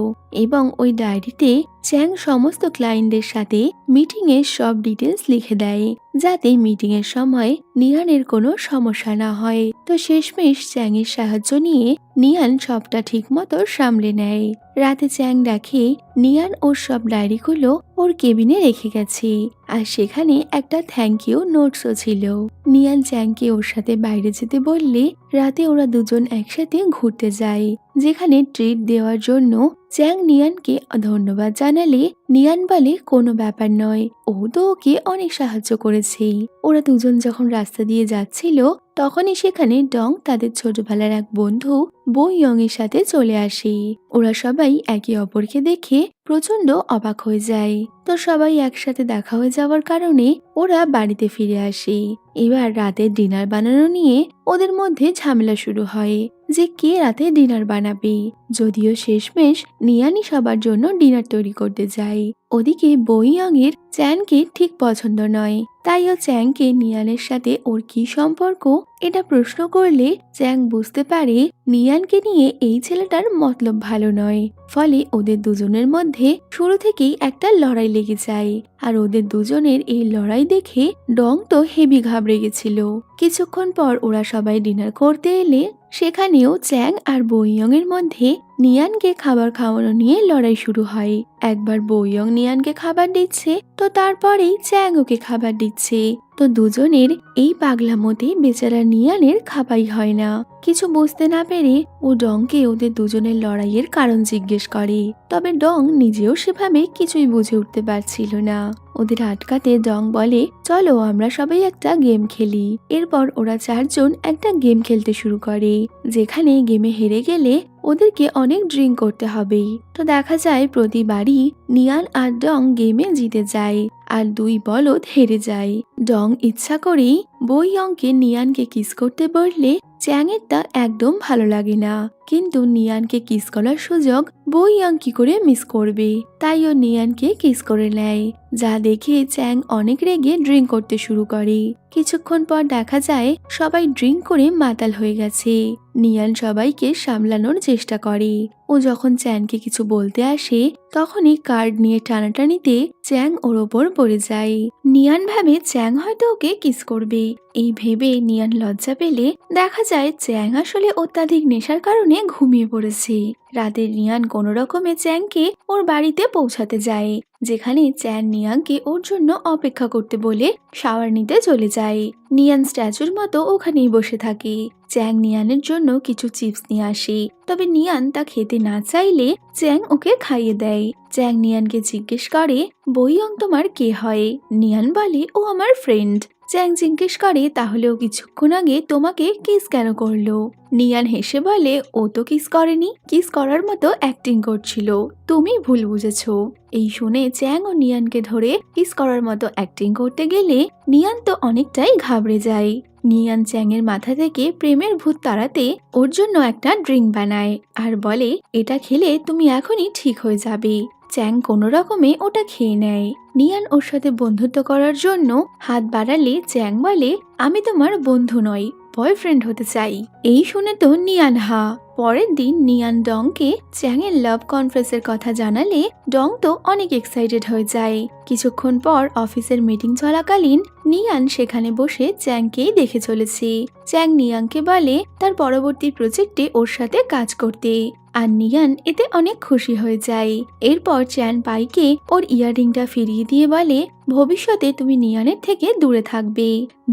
A: এবং ওই ডায়েরিতে চ্যাং সমস্ত ক্লায়েন্টদের সাথে মিটিং এর সব ডিটেলস লিখে দেয়, যাতে মিটিং এর সময় নিয়ানের কোনো সমস্যা না হয়। তো শেষমেশ চ্যাং এর সাহায্য নিয়ে নিয়ান সবটা ঠিক মতো সামলে নেয়। রাতে চ্যাং দেখে নিয়ান ওর সব ডায়েরিগুলো ওর কেবিনে রেখে গেছে, আর সেখানে একটা থ্যাংক ইউ নোটসও ছিল। নিয়ান চ্যাংকে ওর সাথে বাইরে যেতে বললে রাতে ওরা দুজন একসাথে ঘুরতে যায়, যেখানে ট্রিট দেওয়ার জন্য চ্যাং নিয়ানকে ধন্যবাদ জানালে নিয়ান বলে, কোনো ব্যাপার নয়, ও তো ওকে অনেক সাহায্য করেছে। ওরা দুজন যখন রাস্তা দিয়ে যাচ্ছিল, তখনই সেখানে ডং তাদের ছোটবেলার এক বন্ধু বো ইয়ং এর সাথে চলে আসে। ওরা সবাই একে অপরকে দেখে প্রচন্ড অবাক হয়ে যায়। তো সবাই একসাথে দেখা হয়ে যাওয়ার কারণে ওরা বাড়িতে ফিরে আসে। এবার রাতের ডিনার বানানো নিয়ে ওদের মধ্যে ঝামেলা শুরু হয়, যে কে রাতে ডিনার বানাবে। যদিও শেষমেশ নিয়ানই সবার জন্য ডিনার তৈরি করতে যায়। ওদিকে বো ইয়ং এর চ্যাংকে ঠিক পছন্দ নয়, তাই ও চ্যাংকে নিয়ানের সাথে ওর কি সম্পর্ক এটা প্রশ্ন করলে চ্যাং বুঝতে পারে নিয়ানকে নিয়ে এই ছেলেটার মতলব ভালো নয়। ফলে ওদের দুজনের মধ্যে শুরু থেকেই একটা লড়াই লেগে যায়। আর ওদের দুজনের এই লড়াই দেখে ডং তো হেভি ঘাবড়ে গেছিল। কিছুক্ষণ পর ওরা সবাই ডিনার করতে এলে সেখানেও চ্যাং আর বো ইয়ং এর মধ্যে নিয়ানকে খাবার খাওয়ানো নিয়ে লড়াই শুরু হয়। একবার বো ইয়ং নিয়ানকে খাবার দিচ্ছে, তো তারপরেই চ্যাং ওকে খাবার দিচ্ছে। তো দুজনের এই পাগলামোতে বেচারা নিয়ানের খাপাই হয় না। কিছু বুঝতে না পেরে ও ডংকে ওদের দুজনের লড়াইয়ের কারণ জিজ্ঞেস করে। তবে ডং নিজেও সেভাবে কিছুই বুঝে উঠতে পারছিল না। ওদের আটকাতে ডং বলে, চলো আমরা সবাই একটা গেম খেলি। এরপর ওরা চারজন একটা গেম খেলতে শুরু করে, যেখানে গেমে হেরে গেলে ওদেরকে অনেক ড্রিঙ্ক করতে হবে। তো দেখা যায় প্রতিবারই নিয়ান আর ডং গেমে জিতে যায় আর দুই বলদ হেরে যায়। ডং ইচ্ছা করেই বো ইয়ংকে নিয়ানকে কিস করতে বললে চ্যাংয়ের তা একদম ভালো লাগে না, কিন্তু নিয়ানকে কিস করার সুযোগ বো ইয়ং কি করে মিস করবে, তাই ও নিয়ানকে কিস করে নেয়। যা দেখে চ্যাং অনেক রেগে ড্রিঙ্ক করতে শুরু করে। কিছুক্ষণ পর দেখা যায় সবাই ড্রিঙ্ক করে মাতাল হয়ে গেছে। নিয়ান সবাইকে সামলানোর চেষ্টা করে। ও যখন চ্যাংকে কিছু বলতে আসে, তখনই কার্ড নিয়ে টানাটানিতে চ্যাং ওর ওপর পড়ে যায়। নিয়ান ভাবে চ্যাং হয়তো ওকে কিস করবে। এই ভেবে নিয়ান লজ্জা পেলে দেখা যায় চ্যাং আসলে অত্যাধিক নেশার কারণে ঘুমিয়ে পড়েছে। রাতে নিয়ান কোনো রকমে চ্যাংকে ওর বাড়িতে পৌঁছাতে যায়, যেখানে চ্যাং নিয়ানকে ওর জন্য অপেক্ষা করতে বলে শাওয়ার নিতে চলে যায়। নিয়ান স্ট্যাচুর মতো ওখানেই বসে থাকে। চ্যাং নিয়ানের জন্য কিছু চিপস নিয়ে আসে, তবে নিয়ান তা খেতে না চাইলে চ্যাং ওকে খাইয়ে দেয়। চ্যাং নিয়ানকে জিজ্ঞেস করে, বো ইয়ং তোমার কে হয়? নিয়ান বলে, ও আমার ফ্রেন্ড। চ্যাং জিজ্ঞেস করে, তাহলে ও কিছুক্ষণ আগে তোমাকে কিস কেন করলো? নিয়ান হেসে বলে, ও তো কিস করেনি, কিস করার মতো অ্যাক্টিং করছিল, তুমি ভুল বুঝেছো। এই শুনে চ্যাং ও নিয়ানকে ধরে কিস করার মতো অ্যাক্টিং করতে গেলে নিয়ান তো অনেকটাই ঘাবড়ে যায়। নিয়ান চ্যাংয়ের মাথা থেকে প্রেমের ভূত তাড়াতে ওর জন্য একটা ড্রিঙ্ক বানায় আর বলে এটা খেলে তুমি এখনই ঠিক হয়ে যাবে। চ্যাং কোনো রকমে ওটা খেয়ে নেয়। নিয়ান ওর সাথে বন্ধুত্ব করার জন্য হাত বাড়ালে চ্যাং বলে আমি তোমার বন্ধু নই, বয়ফ্রেন্ড হতে চাই। এই শুনে তো নিয়ান হা। পরের দিন নিয়ান ডংকে চ্যাংয়ের লাভ কনফারেন্সের কথা জানালে ডং তো অনেক এক্সাইটেড হয়ে যায়। কিছুক্ষণ পর অফিসের মিটিং চলাকালীন নিয়ান সেখানে বসে চ্যাংকেই দেখে চলেছে। চ্যাং নিয়ানকে বলে তার পরবর্তী প্রজেক্টে ওর সাথে কাজ করতে, আর নিয়ান এতে অনেক খুশি হয়ে যায়। এরপর চ্যান পাইকে ওর ইয়াররিংটা ফিরিয়ে দিয়ে বলে ভবিষ্যতে তুমি নিয়ানের থেকে দূরে থাকবে।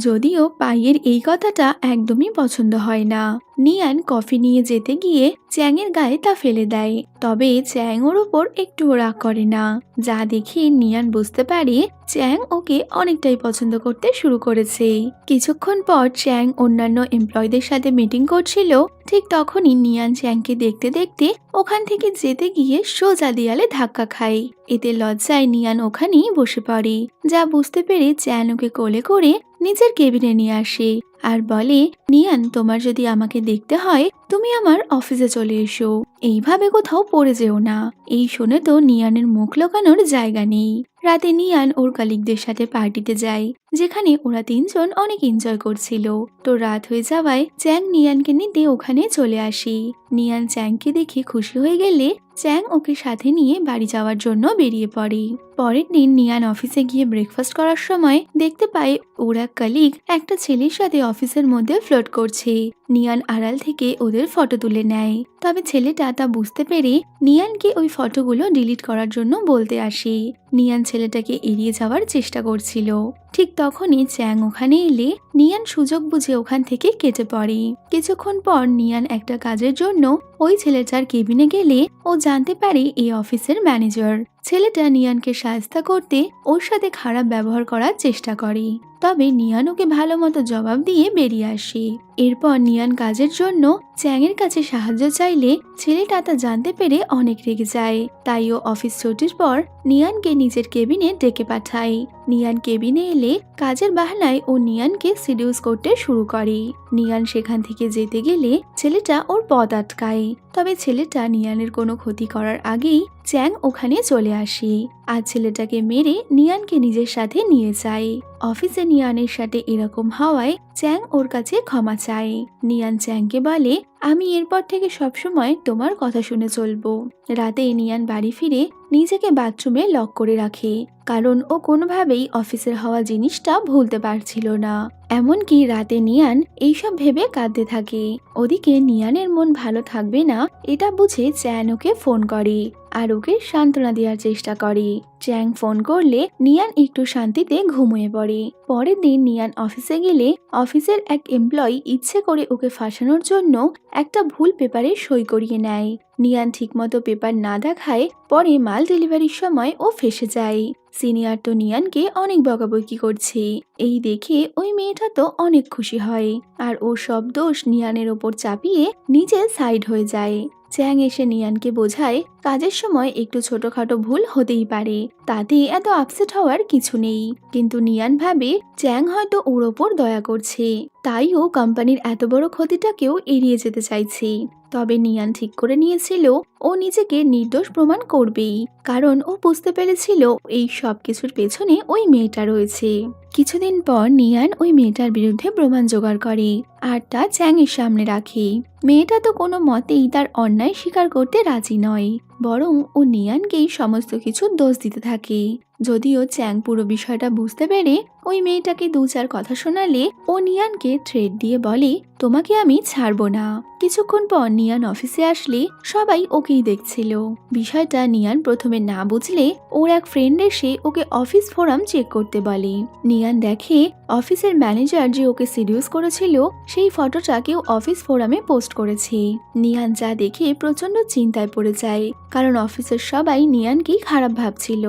A: যদিও পাইয়ের এই কথাটা একদমই পছন্দ হয় না। নিয়ান কফি নিয়ে যেতে গিয়ে চ্যাংয়ের গায়ে তা ফেলে দেয়, তবে চ্যাং ওর ওপর একটুও রাগ করে না। যা দেখে নিয়ান বুঝতে পারে চ্যাং ওকে অনেকটাই পছন্দ করতে শুরু করেছে। কিছুক্ষণ পর চ্যাং অন্যান্য এমপ্লয়ীদের সাথে মিটিং করছিল, ঠিক তখনই নিয়ান চ্যাংকে দেখতে দেখতে ওখান থেকে যেতে গিয়ে সোজা দেয়ালে ধাক্কা খায়। এতে লজ্জায় নিয়ান ওখানেই বসে পড়ে। যা বুঝতে পেরে চ্যাং ওকে কোলে করে নিজের কেবিনে নিয়ে আসে আর বলে নিয়ান তোমার যদি আমাকে দেখতে হয় তুমি আমার অফিসে চলে এসো, এইভাবে কোথাও পড়ে যেও না। এই শুনে তো নিয়ানের মুখ লুকানোর জায়গা নেই। রাতে নিয়ান ওর কলিগদের সাথে পার্টিতে যায়, যেখানে ওরা তিনজন অনেক এনজয় করছিল। তো রাত হয়ে যাওয়ায় চ্যাং নিয়ানকে নিতে ওখানে চলে আসে। নিয়ান চ্যাংকে দেখে খুশি হয়ে গেলে চ্যাং ওকে সাথে নিয়ে বাড়ি যাওয়ার জন্য বেরিয়ে পড়ে। পরের দিন নিয়ান অফিসে গিয়ে ব্রেকফাস্ট করার সময় দেখতে পায় ওর এক কলিগ একটা ছেলের সাথে অফিসের মধ্যে ফ্লার্ট করছে। নিয়ান আড়াল থেকে ওদের ফটো তুলে নেয়, তবে ছেলেটা তা বুঝতে পেরে নিয়ানকে ওই ফটোগুলো ডিলিট করার জন্য বলতে আসে। নিয়ান ছেলেটাকে এড়িয়ে যাওয়ার চেষ্টা করছিল, ঠিক তখনই চ্যাং ওখানে এলে নিয়ান সুযোগ বুঝে ওখান থেকে কেটে পড়ে। কিছুক্ষণ পর নিয়ান একটা কাজের জন্য ওই ছেলেটার কেবিনে গেলে ও জানতে পারে এই অফিসের ম্যানেজার। ছেলেটা নিয়ানকে সাহায্য করতে ওর সাথে খারাপ ব্যবহার করার চেষ্টা করে, তবে নিয়ান ওকে ভালো মতো জবাব দিয়ে বেরিয়ে আসে। এরপর নিয়ান কাজের জন্য চ্যাংয়ের কাছে সাহায্য চাইলে ছেলেটা তা জানতে পেরে অনেক রেগে যায়। তাই ও অফিস ছুটির পর নিয়ানকে নিজের কেবিনে ডেকে পাঠায়। নিয়ান কেবিনে এলে কাজের বাহানায় ও নিয়ানকে সিডিউস করতে শুরু করে। নিয়ান সেখান থেকে যেতে গেলে ছেলেটা ওর পথ আটকায়, তবে ছেলেটা নিয়ানের কোনো ক্ষতি করার আগেই চ্যাং ওখানে চলে আসে আর ছেলেটাকে মেরে নিয়ানকে নিজের সাথে নিয়ে যায়। অফিসে নিয়ানের সাথে এরকম হওয়ায় চ্যাং ওর কাছে ক্ষমা চায়। নিয়ান চ্যাংকে বলে আমি এরপর থেকে সবসময় তোমার কথা শুনে চলবো। রাতে নিয়ান বাড়ি ফিরে নিজেকে বাথরুমে লক করে রাখে, কারণ ও কোনোভাবেই অফিসের হওয়া জিনিসটা ভুলতে পারছিল না। এমনকি রাতে নিয়ান এইসব ভেবে কাঁদতে থাকে। ওদিকে নিয়ানের মন ভালো থাকবে না এটা বুঝে চ্যাং ওকে ফোন করে আর ওকে সান্ত্বনা দেওয়ার চেষ্টা করে। চ্যাং ফোন করলে নিয়ান একটু শান্তিতে ঘুমিয়ে পড়ে। পরের দিন নিয়ান অফিসে গেলে অফিসের এক এমপ্লয়ি ইচ্ছে করে ওকে ফাঁসানোর জন্য একটা ভুল পেপারে সই করিয়ে নেয়। নিয়ান ঠিকমতো পেপার না দেখায় পরে মাল ডেলিভারির সময় ও ফেঁসে যায়। সিনিয়র তো নিয়ানকে অনেক বকাবকি করছে, এই দেখে ওই মেয়েটা তো অনেক খুশি হয় আর ও সব দোষ নিয়ানের ওপর চাপিয়ে নিজে সাইড হয়ে যায়। চ্যাং এসে নিয়ানকে বোঝায় কাজের সময় একটু ছোটখাটো ভুল হতেই পারে, তাতে এত আপসেট হওয়ার কিছু নেই। কিন্তু নিয়ান ভাবে চ্যাং হয়তো ওর ওপর দয়া করছে, তাই ও কোম্পানির এত বড় ক্ষতিটাকেও এড়িয়ে যেতে চাইছে। তবে নিয়ান ঠিক করে নিয়েছিল ও নিজেকে নির্দোষ প্রমাণ করবেই, কারণ ও বুঝতে পেরেছিল এই সব কিছুর পেছনে ওই মেয়েটা রয়েছে। কিছুদিন পর নিয়ান ওই মেয়েটার বিরুদ্ধে প্রমাণ জোগাড় করে আর তা চ্যাংয়ের সামনে রাখে। মেয়েটা তো কোনো মতেই তার অন্যায় স্বীকার করতে রাজি নয়, বরং ও নিয়ানকেই সমস্ত কিছু দোষ দিতে থাকে। যদিও চ্যাং পুরো বিষয়টা বুঝতে পেরে ওই মেয়েটাকে 2-4 কথা শোনালে ও নিয়ানকে থ্রেট দিয়ে বলে তোমাকে আমি ছাড়বো না। কিছুক্ষণ পর নিয়ান অফিসে আসলে সবাই ওকেই দেখছিল। বিষয়টা নিয়ান প্রথমে না বুঝলে ওর এক ফ্রেন্ড এসে ওকে অফিস ফোরাম চেক করতে বলে। নিয়ান দেখে অফিসের ম্যানেজার যে ওকে সিডিউস করেছিল সেই ফটোটা কেউ অফিস ফোরামে পোস্ট করেছে। নিয়ান যা দেখে প্রচন্ড চিন্তায় পড়ে যায়, কারণ অফিসের সবাই নিয়ানকেই খারাপ ভাবছিল।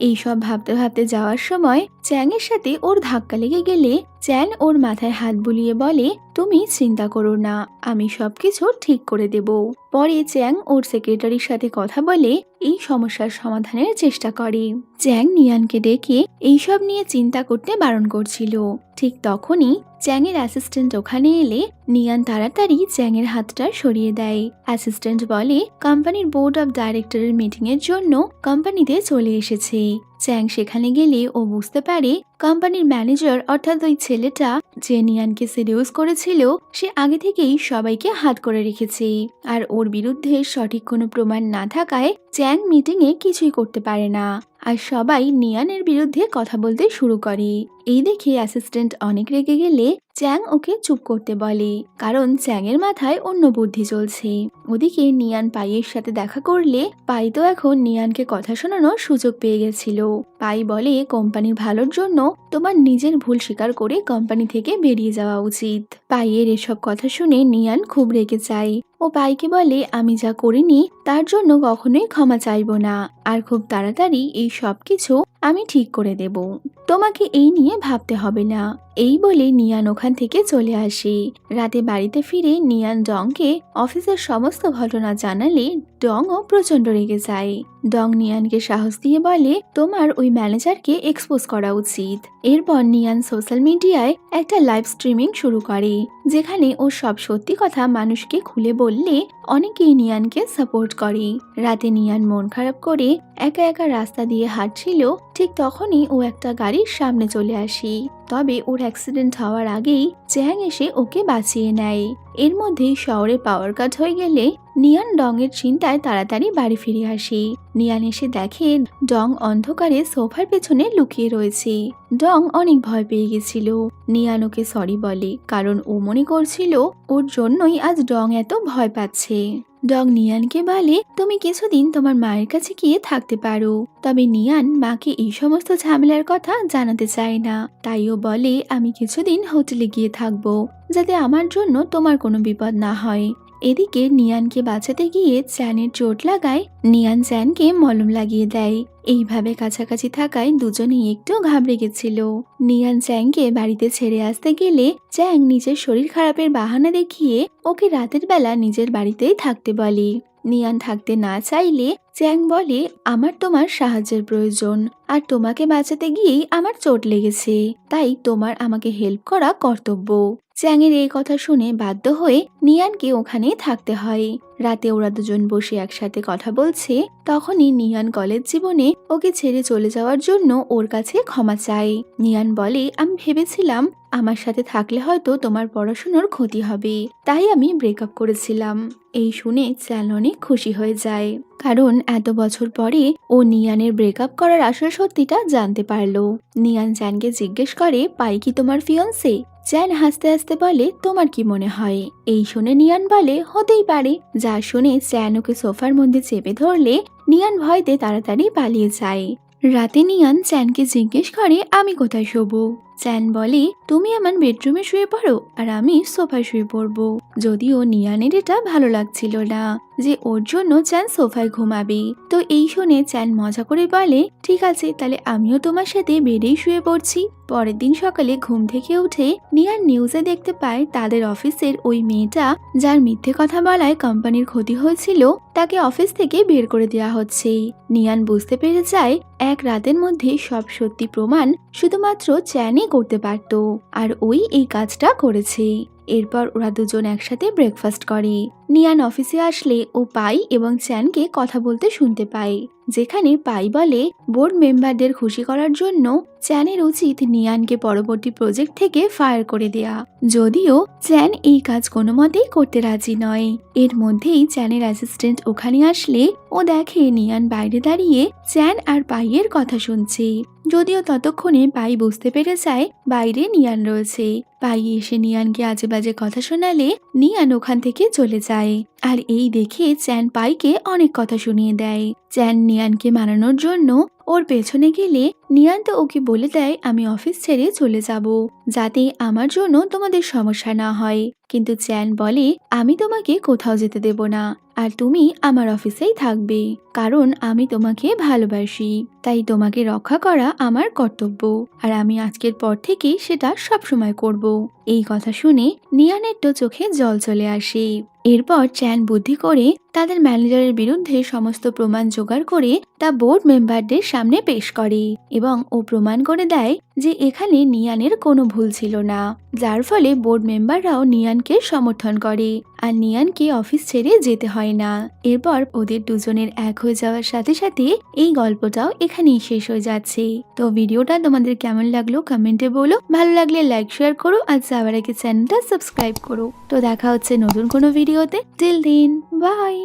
A: এইসব ভাবতে ভাবতে যাওয়ার সময় চ্যাংয়ের সাথে ওর ধাক্কা লেগে গেলে চ্যাং ওর মাথায় হাত বুলিয়ে বলে তুমি চিন্তা করো না, আমি সবকিছু ঠিক করে দেব। পরে চ্যাং ওর সেক্রেটারির সাথে কথা বলে এই সমস্যার সমাধানের চেষ্টা করে। চ্যাং নিয়ানকে ডেকে এইসব নিয়ে চিন্তা করতে বারণ করছিল। ঠিক তখনই চ্যাংয়ের অ্যাসিস্ট্যান্ট ওখানে এলে নিয়ান তাড়াতাড়ি চ্যাংয়ের হাতটা সরিয়ে দেয়। অ্যাসিস্ট্যান্ট বলে কোম্পানির বোর্ড অফ ডাইরেক্টরের মিটিং এর জন্য কোম্পানিতে চলে এসেছে। চ্যাং সেখানে গেলে ও বুঝতে পারে কোম্পানির ম্যানেজার অর্থাৎ ওই ছেলেটা যে নিয়ানকে সিডিউস করেছিল সে আগে থেকেই সবাইকে হাত করে রেখেছে। আর ওর বিরুদ্ধে সঠিক কোনো প্রমাণ না থাকায় চ্যাং মিটিংয়ে কিছুই করতে পারে না। আর সবাই নিয়ানের বিরুদ্ধে কথা বলতে শুরু করে। এই দেখে অ্যাসিস্ট্যান্ট অনেক রেগে গেলে চ্যাং ওকে চুপ করতে বলে, কারণ চ্যাংয়ের মাথায় অন্য বুদ্ধি চলছে। ওদিকে নিয়ান পাইয়ের সাথে দেখা করলে পাই তো এখন নিয়ানকে কথা শোনানোর সুযোগ পেয়ে গেছিল। পাই বলে কোম্পানির ভালোর জন্য তোমার নিজের ভুল স্বীকার করে কোম্পানি থেকে বেরিয়ে যাওয়া উচিত। পাইয়ের এসব কথা শুনে নিয়ান খুব রেগে যায়। ও পাইকে বলে আমি যা করিনি তার জন্য কখনোই ক্ষমা চাইবো না, আর খুব তাড়াতাড়ি এই সব কিছু আমি ঠিক করে দেব। তোমাকে এই নিয়ে ভাবতে হবে না। এই বলে নিয়ান ওখান থেকে চলে আসে। রাতে বাড়িতে ফিরে নিয়ান ডংকে অফিসের সমস্ত ঘটনা জানালে ডংও প্রচন্ড রেগে যায়। ডং নিয়ানকে সাহস দিয়ে বলে তোমার ওই ম্যানেজারকে এক্সপোজ করা উচিত। এরপর নিয়ান সোশ্যাল মিডিয়ায় একটা লাইভ স্ট্রিমিং শুরু করে, যেখানে ও সব সত্যি কথা মানুষকে খুলে বললে অনেকেই নিয়ানকে সাপোর্ট করে। রাতে নিয়ান মন খারাপ করে একা একা রাস্তা দিয়ে হাঁটছিল। ঠিক তখনই ও একটা গাড়ির সামনে চলে আসে। তবে ওর অ্যাক্সিডেন্ট হওয়ার আগেই চ্যাং এসে ওকে বাঁচিয়ে নেয়। এর মধ্যেই শহরে পাওয়ার কাট হয়ে গেলে নিয়ান ডং এর চিন্তায় তাড়াতাড়ি বাড়ি ফিরে আসে। নিয়ান এসে দেখে ডং অন্ধকারে সোফার পেছনে লুকিয়ে রয়েছে। ডং অনেক ভয় পেয়ে গেছিল। নিয়ান ওকে সরি বলে, কারণ ও মনে করছিল ওর জন্যই আজ ডং এত ভয় পাচ্ছে। ডং নিয়ানকে বলে তুমি কিছুদিন তোমার মায়ের কাছে গিয়ে থাকতে পারো। তবে নিয়ান মাকে এই সমস্ত ঝামেলার কথা জানাতে চায় না। তাইও বলে আমি কিছুদিন হোটেলে গিয়ে থাকবো, যাতে আমার জন্য তোমার কোনো বিপদ না হয়। এদিকে নিয়ানকে বাঁচাতে গিয়ে চ্যানের চোট লাগায় নিয়ান চ্যানকে মলম লাগিয়ে দেয়। এইভাবে কাছাকাছি থাকায় দুজনেই একটু ঘাবড়ে গেছিল। নিয়ান চ্যাংকে বাড়িতে ছেড়ে আসতে গেলে চ্যাং নিজের শরীর খারাপের বাহানা দেখিয়ে ওকে রাতের বেলা নিজের বাড়িতেই থাকতে বলে। নিয়ান থাকতে না চাইলে চ্যাং বলে আমার তোমার সাহায্যের প্রয়োজন, আর তোমাকে বাঁচাতে গিয়েই আমার চোট লেগেছে, তাই তোমার আমাকে হেল্প করা কর্তব্য। চ্যাংয়ের এই কথা শুনে বাধ্য হয়ে নিয়ানকে ওখানে থাকতে হয়। রাতে ওরা দুজন বসে একসাথে কথা বলছে, তখনই নিয়ান কলেজ জীবনে ওকে ছেড়ে চলে যাওয়ার জন্য ওর কাছে ক্ষমা চায়। নিয়ান বলে আমি ভেবেছিলাম আমার সাথে থাকলে হয়তো তোমার পড়াশোনার ক্ষতি হবে, তাই আমি ব্রেকআপ করেছিলাম। এই শুনে চ্যান অনেক খুশি হয়ে যায়, কারণ এত বছর পরে ও নিয়ানের ব্রেকআপ করার আসল সত্যিটা জানতে পারলো। নিয়ান চ্যানকে জিজ্ঞেস করে পাই কি তোমার ফিয়ন্সে? চ্যান হাসতে হাসতে বলে তোমার কি মনে হয়? এই শুনে নিয়ান বলে হতেই পারে। যা শুনে চ্যান ওকে সোফার মধ্যে চেপে ধরলে নিয়ান ভয়তে তাড়াতাড়ি পালিয়ে যায়। রাতে নিয়ান চ্যানকে জিজ্ঞেস করে আমি কোথায় শোবো? চ্যান বলে তুমি আমার বেডরুমে শুয়ে পড়ো, আর আমি সোফায় শুয়ে পড়বো। যদিও নিয়ানের এটা ভালো লাগছিল না যে ওর জন্য চ্যান সোফায় ঘুমাবে। তো এই শুনে চ্যান মজা করে বলে ঠিক আছে, তাহলে আমিও তোমার সাথে বেডেই শুয়ে পড়ছি। পরের দিন সকালে ঘুম থেকে উঠে নিয়ান নিউজে দেখতে পায় তাদের অফিসের ওই মেয়েটা, যার মিথ্যে কথা বলায় কোম্পানির ক্ষতি হয়েছিল, তাকে অফিস থেকে বের করে দেওয়া হচ্ছে। নিয়ান বুঝতে পেরে যায় এক রাতের মধ্যে সব সত্যি প্রমাণ শুধুমাত্র চ্যানই করতে পারত, আর ওই এই কাজটা করেছে। এরপর ওরা দুজন একসাথে ব্রেকফাস্ট করে। নিয়ান অফিসে আসলে ও পাই এবং চ্যানকে কথা বলতে শুনতে পায়, যেখানে পাই বলে বোর্ড মেম্বারদের খুশি করার জন্য চ্যানের উচিত নিয়ানকে পরবর্তী প্রজেক্ট থেকে ফায়ার করে দেয়া। যদিও চ্যান এই কাজ কোনো মতেই করতে রাজি নয়। এর মধ্যেই চ্যানের অ্যাসিস্ট্যান্ট ওখানে আসলে ও দেখে নিয়ান বাইরে দাঁড়িয়ে চ্যান আর পাইয়ের কথা শুনছে। যদিও ততক্ষণে পাই বুঝতে পেরে যায় বাইরে নিয়ান রয়েছে। পাই এসে নিয়ানকে আজে বাজে কথা শোনালে নিয়ান ওখান থেকে চলে যায়। আর এই দেখে চ্যান পাইকে অনেক কথা শুনিয়ে দেয়। চ্যান নিয়ানকে মানানোর জন্য ওর পেছনে গেলে নিয়ান তো ওকে বলে দেয় আমি অফিস ছেড়ে চলে যাব, যাতে আমার জন্য তোমাদের সমস্যা না হয়। কিন্তু চ্যান বলে আমি তোমাকে কোথাও যেতে দেব না, আর তুমি আমার অফিসেই থাকবে, কারণ আমি তোমাকে ভালোবাসি। তাই তোমাকে রক্ষা করা আমার কর্তব্য, আর আমি আজকের পর থেকে সেটা সবসময় করব। এই কথা শুনে নিয়ানের তো চোখে জল চলে আসে। এরপর চ্যান বুদ্ধি করে তাদের ম্যানেজারের বিরুদ্ধে সমস্ত প্রমাণ জোগাড় করে তা বোর্ড মেম্বারদের সামনে পেশ করে, এবং ও প্রমাণ করে দেয় যে এখানে নিয়ানের কোনো ভুল ছিল না, যার ফলে বোর্ড মেম্বাররাও নিয়ানকে সমর্থন করে আর নিয়ানকে অফিস ছেড়ে যেতে হয় না। এরপর ওদের দুজনের এক হয়ে যাওয়ার সাথে সাথে এই গল্পটাও এখানেই শেষ হয়ে যাচ্ছে। তো ভিডিওটা তোমাদের কেমন লাগলো কমেন্টে বলো, ভালো লাগলে লাইক শেয়ার করো, আর যাওয়ার আগে চ্যানেলটা সাবস্ক্রাইব করো। তো দেখা হচ্ছে নতুন কোনো ভিডিওতে। Till then, by.